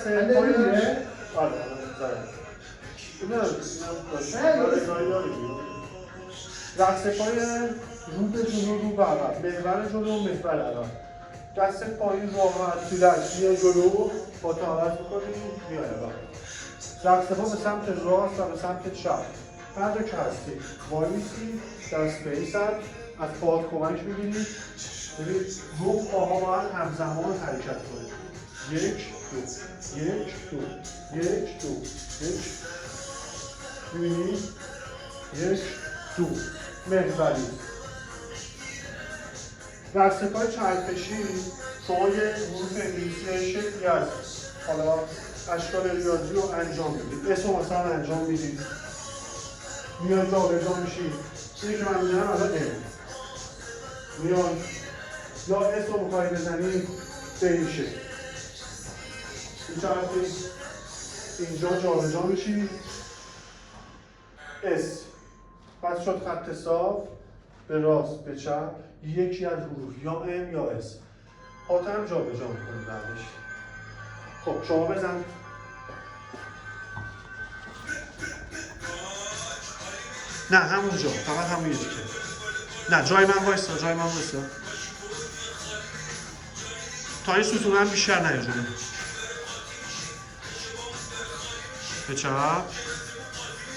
رقص پای آره رقص پای رو به جلو رو به عقب، محور جلو محور عقب. دست پایین راحت ریلکس میای جلو با طاقت میکنی میای عقب. رقص پا به سمت راست و به سمت چپ. هر جا که هستی وایسی دست پیست از پاهات کمک میگیری. ببین رو پاها باید همزمان حرکت کنید. یک دو یک دو یک دو یک. میبینی؟ یک دو محوری. رقص پای چرخشی شما یه حروف انگلیسی شکلی از حالا اشکال ریاضی رو انجام میدید. اسم مثلا انجام میدید. میاد جا به جا میشید. اینی که من میدونم الان میاد یا اسم رو میخوایی بزنید به این شکل. این چرخی اینجا جا به جا میشید. اس. پس شد خط صاف به راست به چپ یکی از حروف یا ام یا اس. پاتم جا به جا میکنید بعدش. خب شما بزن. نه همونجا فقط همون یکی که. نه جای من وایستا جای من وایستا. تا این ستون بیشتر نه جلو. به چپ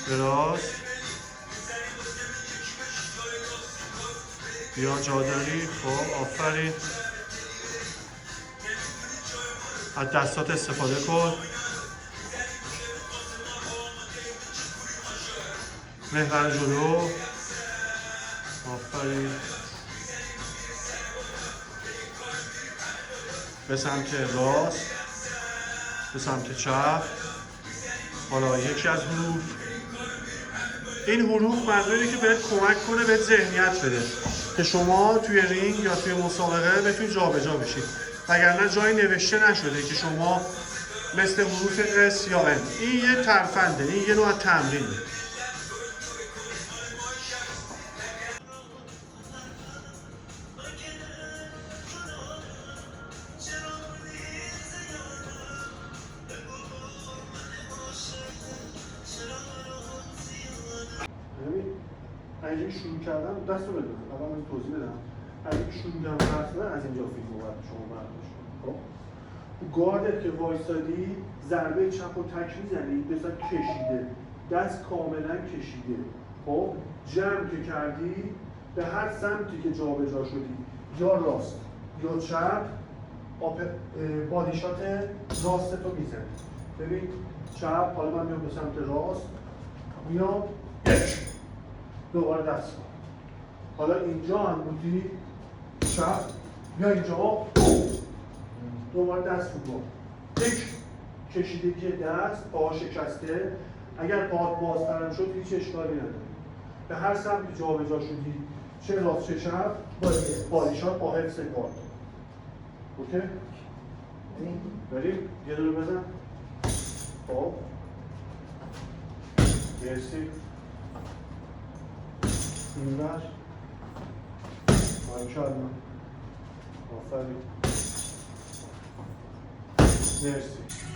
به راست بیا جا داری. خب آفرین. از دستات استفاده کن. محور جلو. آفرین. به سمت راست به سمت چپ. حالا یکی از حروف. این حروف منظوری که بهت کمک کنه بهت ذهنیت بده که شما توی رینگ یا توی مسابقه بتونید جابجا بشید. وگرنه جایی نوشته نشده که شما مثل حروف اس یا ان. این یه ترفنده، این یه نوع تمرینه. اگه شروع کردم دست رو بدم. اول من توضیح بدم. اگه شروع کردم مثلا از اینجا فیلمو باید شما برداشت. خب گاردت که وایسادی ضربه چپ و تک میزنی بذار کشیده. دست کاملا کشیده. خب جمع که کردی به هر سمتی که جابجا شدی یا راست یا چپ بادی شات راستتو میزنی. ببین چپ حالا من میام به سمت راست میام دوباره دست کن. حالا اینجا هم بودی چپ یا اینجا دوباره دست بکن. یک کشیدگی دست پاها شکسته. اگر پاهات بازترم شد هیچ اشکالی نداره. به هر سمتی جا به جا شدی چه راست چه چپ بادیشات با حفظ گارد. اوکی؟ بریم یه دونه بزن. خب مرسی. این بر ماشاءالله آفرین. مرسی.